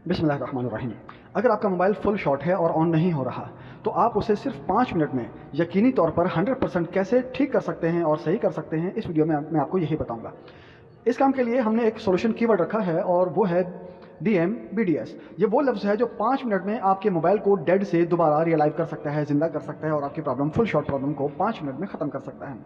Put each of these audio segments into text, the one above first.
बिस्मिल्लाहिर्रहमानिर्रहीम। अगर आपका मोबाइल फुल शॉट है और ऑन नहीं हो रहा तो आप उसे सिर्फ 5 मिनट में यकीनी तौर पर 100% कैसे ठीक कर सकते हैं और सही कर सकते हैं, इस वीडियो में मैं आपको यही बताऊंगा। इस काम के लिए हमने एक सॉल्यूशन कीवर्ड रखा है और वो है DMBDS। ये वो लफ्ज़ है जो 5 मिनट में आपके मोबाइल को डेड से दोबारा रियलाइव कर सकता है, जिंदा कर सकता है और आपकी प्रॉब्लम फुल शॉट प्रॉब्लम को 5 मिनट में ख़त्म कर सकता है।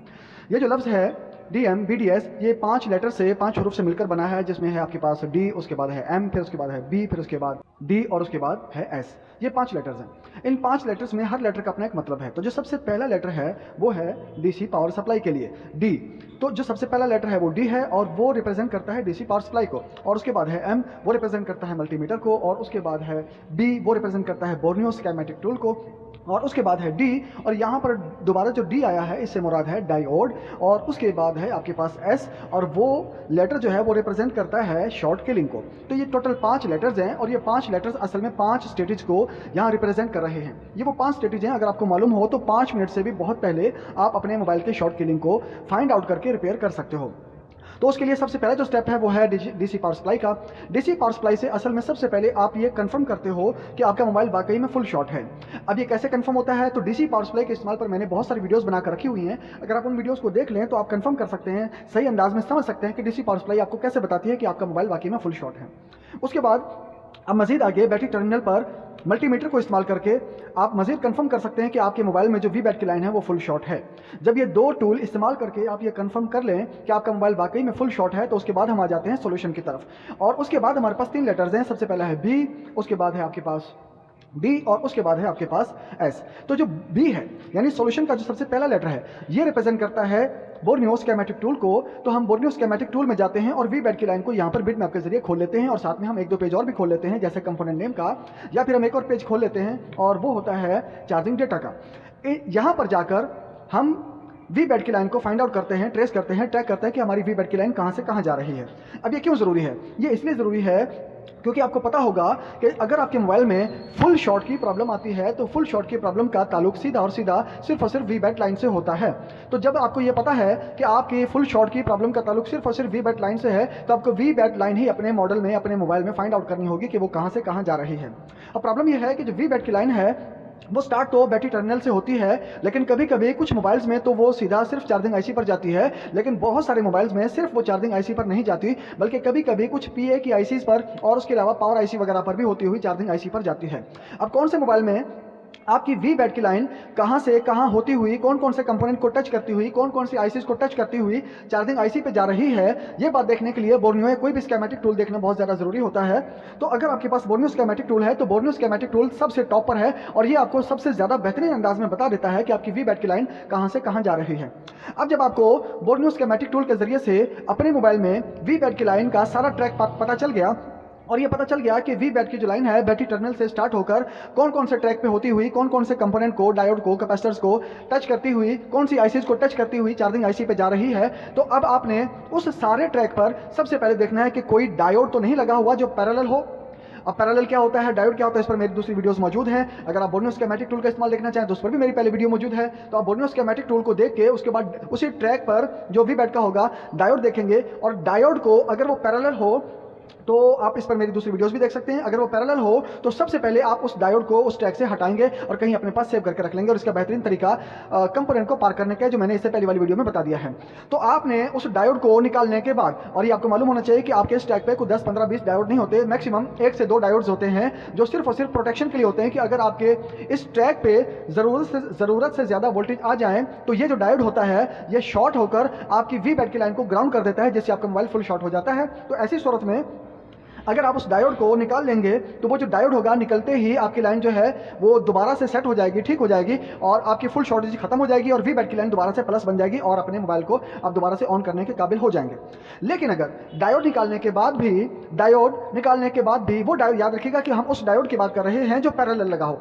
ये जो लफ्ज़ है DMBDS, ये 5 लेटर से 5 हरूफ से मिलकर बना है, जिसमें है आपके पास D, उसके बाद है M, फिर उसके बाद है B, फिर उसके बाद D और उसके बाद है S। ये 5 लेटर्स हैं। इन 5 लेटर्स में हर लेटर का अपना एक मतलब है। तो जो सबसे पहला लेटर है वो है DC पावर सप्लाई के लिए D। तो जो सबसे पहला लेटर है वो D है और वो रिप्रेजेंट करता है DC पावर सप्लाई को। और उसके बाद है M, वो रिप्रेजेंट करता है मल्टीमीटर को। और उसके बाद है B, वो रिप्रेजेंट करता है बोर्नियो स्कीमेटिक टूल को। और उसके बाद है D, और यहाँ पर दोबारा जो D आया है इससे मुराद है डायोड। और उसके बाद है आपके पास S, और वो लेटर जो है वो रिप्रेजेंट करता है शॉर्ट किलिंग को। तो ये टोटल 5 लेटर्स हैं और ये 5 लेटर्स असल में 5 स्टेटेज को यहाँ रिप्रेजेंट कर रहे हैं। ये वो 5 स्टेटेज हैं। अगर आपको मालूम हो तो 5 मिनट से भी बहुत पहले आप अपने मोबाइल के शॉर्ट किलिंग को फाइंड आउट करके रिपेयर कर सकते हो। तो उसके लिए सबसे पहला जो स्टेप है वो है DC पावर सप्लाई का। DC पावर सप्लाई से असल में सबसे पहले आप ये कंफर्म करते हो कि आपका मोबाइल वाकई में फुल शॉट है। अब ये कैसे कंफर्म होता है? तो DC पावर सप्लाई के इस्तेमाल पर मैंने बहुत सारी वीडियोस बनाकर रखी हुई हैं। अगर आप उन वीडियोस को देख लें तो आप कंफर्म कर सकते हैं, सही अंदाज में समझ सकते हैं कि DC पावर सप्लाई आपको कैसे बताती है कि आपका मोबाइल वाकई में फुल शॉट है। उसके बाद अब मजीद आगे बैटरी टर्मिनल पर मल्टीमीटर को इस्तेमाल करके आप मजीद कंफर्म कर सकते हैं कि आपके मोबाइल में जो VBAT की लाइन है वो फुल शॉट है। जब ये 2 टूल इस्तेमाल करके आप ये कंफर्म कर लें कि आपका मोबाइल वाकई में फुल शॉट है तो उसके बाद हम आ जाते हैं सॉल्यूशन की तरफ। और उसके बाद हमारे पास 3 लेटर्स हैं। सबसे पहला है B, उसके बाद है आपके पास D और उसके बाद है आपके पास S। तो जो B है यानी सॉल्यूशन का जो सबसे पहला लेटर है ये रिप्रेजेंट करता है बोर्नियो स्कीमेटिक टूल को। तो हम बोर्नियो स्कीमेटिक टूल में जाते हैं और VBAT की लाइन को यहाँ पर बिटमैप के जरिए खोल लेते हैं और साथ में हम 1-2 पेज और भी खोल लेते हैं, जैसे कंपोनेंट नेम का, या फिर हम एक और पेज खोल लेते हैं और वो होता है चार्जिंग डेटा का। यहाँ पर जाकर हम VBAT की लाइन को फाइंड आउट करते हैं, ट्रेस करते हैं, ट्रैक करते हैं कि हमारी VBAT की लाइन कहाँ से कहाँ जा रही है। अब ये क्यों ज़रूरी है? ये इसलिए ज़रूरी है क्योंकि आपको पता होगा कि अगर आपके मोबाइल में फुल शॉट की प्रॉब्लम आती है तो फुल शॉट की प्रॉब्लम का ताल्लुक सीधा और सीधा सिर्फ और सिर्फ VBAT लाइन से होता है। तो जब आपको ये पता है कि आपकी फुल शॉट की प्रॉब्लम का ताल्लुक सिर्फ और सिर्फ VBAT लाइन से है तो आपको VBAT लाइन ही अपने मॉडल में, अपने मोबाइल में फाइंड आउट करनी होगी कि वो कहाँ से कहाँ जा रही है। अब प्रॉब्लम यह है कि जो VBAT की लाइन है वो स्टार्ट तो बैटरी टर्मिनल से होती है, लेकिन कभी कभी कुछ मोबाइल्स में तो वो सीधा सिर्फ चार्जिंग IC पर जाती है, लेकिन बहुत सारे मोबाइल्स में सिर्फ वो चार्जिंग IC पर नहीं जाती बल्कि कभी कभी कुछ PA की ICs पर और उसके अलावा पावर IC वगैरह पर भी होती हुई चार्जिंग IC पर जाती है। अब कौन से मोबाइल में आपकी VBAT की लाइन कहाँ से कहाँ होती हुई, कौन कौन से कंपोनेंट को टच करती हुई, कौन कौन सी ICs को टच करती हुई चार्जिंग IC पे जा रही है, ये बात देखने के लिए बोर्नियो या कोई भी स्कीमेटिक टूल देखना बहुत ज़्यादा ज़रूरी होता है। तो अगर आपके पास बोर्नियो स्कीमेटिक टूल है तो बोर्नियो स्कीमेटिक टूल सबसे टॉप पर है और ये आपको सबसे ज़्यादा बेहतरीन अंदाज में बता देता है कि आपकी VBAT की लाइन कहाँ से कहाँ जा रही है। अब जब आपको बोर्नियो स्कीमेटिक टूल के जरिए से अपने मोबाइल में VBAT की लाइन का सारा ट्रैक पता चल गया और ये पता चल गया कि VBAT की जो लाइन है बैटरी टर्मिनल से स्टार्ट होकर कौन कौन से ट्रैक पे होती हुई, कौन कौन से कंपोनेंट को, डायोड को, कैपेसिटर्स को टच करती हुई, कौन सी ICs को टच करती हुई चार्जिंग IC पे जा रही है, तो अब आपने उस सारे ट्रैक पर सबसे पहले देखना है कि कोई डायोड तो नहीं लगा हुआ जो पैरेलल हो। अब पैरेलल क्या होता है, डायोड क्या होता है, इस पर मेरी दूसरी वीडियोस मौजूद हैं। अगर आप बोर्नियो स्कीमेटिक टूल का इस्तेमाल देखना चाहें तो उस पर भी मेरी पहले वीडियो मौजूद है। तो आप बोर्नियो स्कीमेटिक टूल को देख के उसके बाद उसी ट्रैक पर जो VBAT का होगा डायोड देखेंगे और डायोड को अगर वो पैरेलल हो तो आप इस पर मेरी दूसरी वीडियोस भी देख सकते हैं। अगर वो पैरेलल हो तो सबसे पहले आप उस डायोड को उस ट्रैक से हटाएंगे और कहीं अपने पास सेव करके रख लेंगे और इसका बेहतरीन तरीका कंपोनेंट को पार करने का है जो मैंने इससे पहली वाली वीडियो में बता दिया है। तो आपने उस डायोड को निकालने के बाद, और ये आपको मालूम होना चाहिए कि आपके इस ट्रैक पे कुछ 10, 15, 20 डायोड नहीं होते, मैक्सिमम 1 से 2 डायोड्स होते हैं जो सिर्फ और सिर्फ प्रोटेक्शन के लिए होते हैं कि अगर आपके इस ट्रैक पे ज़रूरत से ज़्यादा वोल्टेज आ जाए तो ये जो डायोड होता है ये शॉर्ट होकर आपकी VBAT की लाइन को ग्राउंड कर देता है, जिससे आपका मोबाइल फुल शॉट हो जाता है। तो ऐसी सूरत में अगर आप उस डायोड को निकाल लेंगे तो वो जो डायोड होगा निकलते ही आपकी लाइन जो है वो दोबारा से सेट हो जाएगी, ठीक हो जाएगी और आपकी फुल शॉर्टेज खत्म हो जाएगी और VBAT की लाइन दोबारा से प्लस बन जाएगी और अपने मोबाइल को आप दोबारा से ऑन करने के काबिल हो जाएंगे। लेकिन अगर डायोड निकालने के बाद भी वो डायोड, याद रखिएगा कि हम उस डायोड की बात कर रहे हैं जो पैरेलल लगा हो,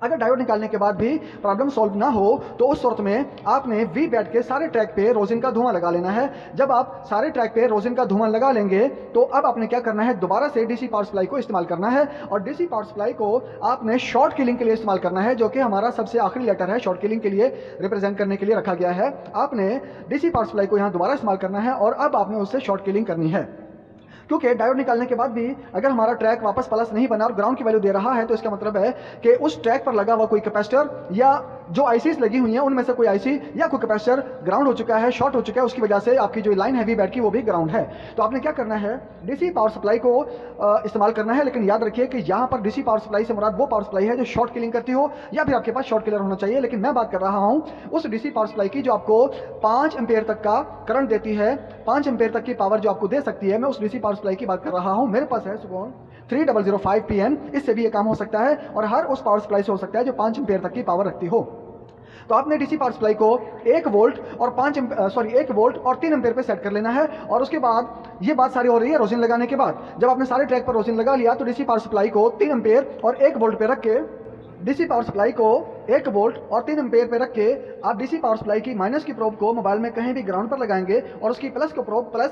अगर डायोड निकालने के बाद भी प्रॉब्लम सॉल्व ना हो तो उस सूरत में आपने VBAT के सारे ट्रैक पे रोजिन का धुआं लगा लेना है। जब आप सारे ट्रैक पे रोजिन का धुआं लगा लेंगे तो अब आपने क्या करना है, दोबारा से DC पावर सप्लाई को इस्तेमाल करना है और DC पावर सप्लाई को आपने शॉर्ट किलिंग के लिए इस्तेमाल करना है, जो कि हमारा सबसे आखिरी लेटर है, शॉर्ट किलिंग के लिए रिप्रेजेंट करने के लिए रखा गया है। आपने DC पावर सप्लाई को यहाँ दोबारा इस्तेमाल करना है और अब आपने उससे शॉर्ट किलिंग करनी है। क्योंकि डायोड निकालने के बाद भी अगर हमारा ट्रैक वापस प्लस नहीं बना और ग्राउंड की वैल्यू दे रहा है, तो इसका मतलब है कि उस ट्रैक पर लगा हुआ कोई कैपेसिटर या जो आईसीज लगी हुई हैं उनमें से कोई आईसी या कोई कैपेसिटर ग्राउंड हो चुका है, शॉर्ट हो चुका है, उसकी वजह से आपकी जो लाइन है वी बैट की वो भी ग्राउंड है। तो आपने क्या करना है, डीसी पावर सप्लाई को इस्तेमाल करना है। लेकिन याद रखिए कि यहाँ पर डीसी पावर सप्लाई से मुराद वो पावर सप्लाई है जो शॉर्ट किलिंग करती हो, या फिर आपके पास शॉर्ट किलर होना चाहिए। लेकिन मैं बात कर रहा हूँ उस डीसी पावर सप्लाई की जो आपको 5 एम्पेयर तक का करंट देती है, 5 एम्पेयर तक की पावर जो आपको दे सकती है। मैं उस डीसी पावर सप्लाई की बात कर रहा हूँ। मेरे पास है सुबह 3005 PM, इससे भी ये काम हो सकता है और हर उस पावर सप्लाई से हो सकता है जो 5 एम्पेयर तक की पावर रखती हो। तो आपने डीसी पावर सप्लाई को 1 वोल्ट और 1 वोल्ट और 3 एम्पेयर पे सेट कर लेना है। और उसके बाद ये बात सारी हो रही है रोजिन लगाने के बाद। जब आपने सारे ट्रैक पर रोजिन लगा लिया तो डीसी पावर सप्लाई को 3 एम्पेयर और 1 वोल्ट पे रख के डीसी पावर सप्लाई को 1 वोल्ट और 3 एम्पेयर पे रख के आप डीसी पावर सप्लाई की माइनस की प्रोब को मोबाइल में कहीं भी ग्राउंड पर लगाएंगे और उसकी प्लस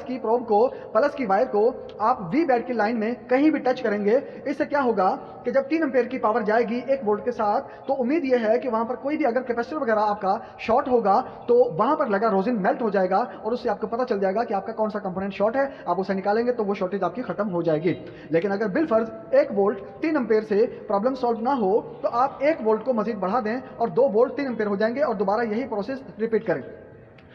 की वायर को आप वी बैट की लाइन में कहीं भी टच करेंगे। इससे क्या होगा कि जब 3 एम्पेयर की पावर जाएगी 1 वोल्ट के साथ, तो उम्मीद यह है कि वहां पर कोई भी अगर कैपेसिटर वगैरह आपका शॉर्ट होगा तो वहां पर लगा रोजिन मेल्ट हो जाएगा और उससे आपको पता चल जाएगा कि आपका कौन सा कंपोनेंट शॉर्ट है। आप उसे निकालेंगे तो वो शॉर्टेज आपकी खत्म हो जाएगी। लेकिन अगर बिलफर्ज 1 वोल्ट 3 एम्पेयर से प्रॉब्लम सॉल्व ना हो तो आप 1 वोल्ट को मजीद बढ़ा दें और 2 वोल्ट 3 एम्पेयर हो जाएंगे और दोबारा यही प्रोसेस रिपीट करें।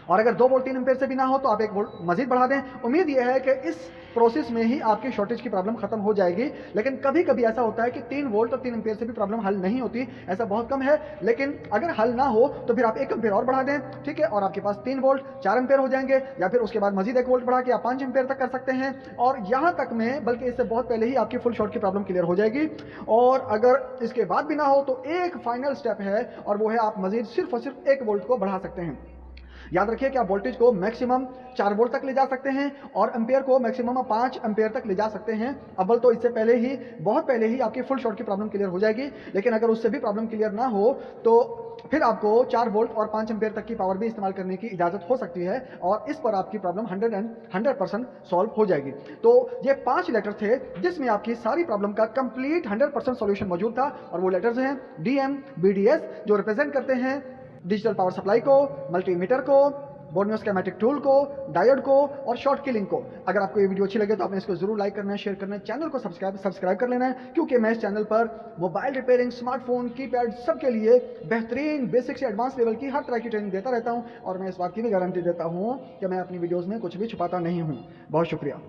और अगर 2 वोल्ट 3 एम्पेयर से भी ना हो तो आप 1 वोल्ट मजीद बढ़ा दें। उम्मीद यह है कि इस प्रोसेस में ही आपकी शॉर्टेज की प्रॉब्लम खत्म हो जाएगी। लेकिन कभी कभी ऐसा होता है कि 3 वोल्ट और 3 एम्पेयर से भी प्रॉब्लम हल नहीं होती, ऐसा बहुत कम है। लेकिन अगर हल ना हो तो फिर आप 1 एम्पेयर और बढ़ा दें, ठीक है, और आपके पास 3 वोल्ट 4 एम्पेयर हो जाएंगे। या फिर उसके बाद मजीद 1 वोल्ट बढ़ा के आप 5 एम्पेयर तक कर सकते हैं। और यहाँ तक में बल्कि इससे बहुत पहले ही आपकी फुल शॉर्ट की प्रॉब्लम क्लियर हो जाएगी। और अगर इसके बाद भी ना हो तो एक फाइनल स्टेप है और वो है आप मजीद सिर्फ और सिर्फ 1 वोल्ट को बढ़ा सकते हैं। याद रखिए कि आप वोल्टेज को मैक्सिमम 4 वोल्ट तक ले जा सकते हैं और एम्पेयर को मैक्सिमम 5 एम्पेयर तक ले जा सकते हैं। अव्वल तो इससे पहले ही बहुत पहले ही आपकी फुल शॉर्ट की प्रॉब्लम क्लियर हो जाएगी। लेकिन अगर उससे भी प्रॉब्लम क्लियर ना हो तो फिर आपको 4 वोल्ट और 5 एम्पेयर तक की पावर भी इस्तेमाल करने की इजाजत हो सकती है और इस पर आपकी प्रॉब्लम 100% सॉल्व हो जाएगी। तो ये 5 लेटर थे जिसमें आपकी सारी प्रॉब्लम का कंप्लीट 100% सॉल्यूशन मौजूद था। और वो लेटर्स हैं DM BDS, जो रिप्रेजेंट करते हैं डिजिटल पावर सप्लाई को, मल्टीमीटर को, बोर्नियो स्कीमेटिक टूल को, डायोड को और शॉर्ट किलिंग को। अगर आपको ये वीडियो अच्छी लगे तो आपने इसको जरूर लाइक करना है, शेयर करना है, चैनल को सब्सक्राइब कर लेना है, क्योंकि मैं इस चैनल पर मोबाइल रिपेयरिंग, स्मार्टफोन, कीपैड सबके लिए बेहतरीन बेसिक से एडवांस लेवल की हर तरह की ट्रेनिंग देता रहता हूँ। और मैं इस बात की भी गारंटी देता हूँ कि मैं अपनी वीडियोज़ में कुछ भी छुपाता नहीं हूँ। बहुत शुक्रिया।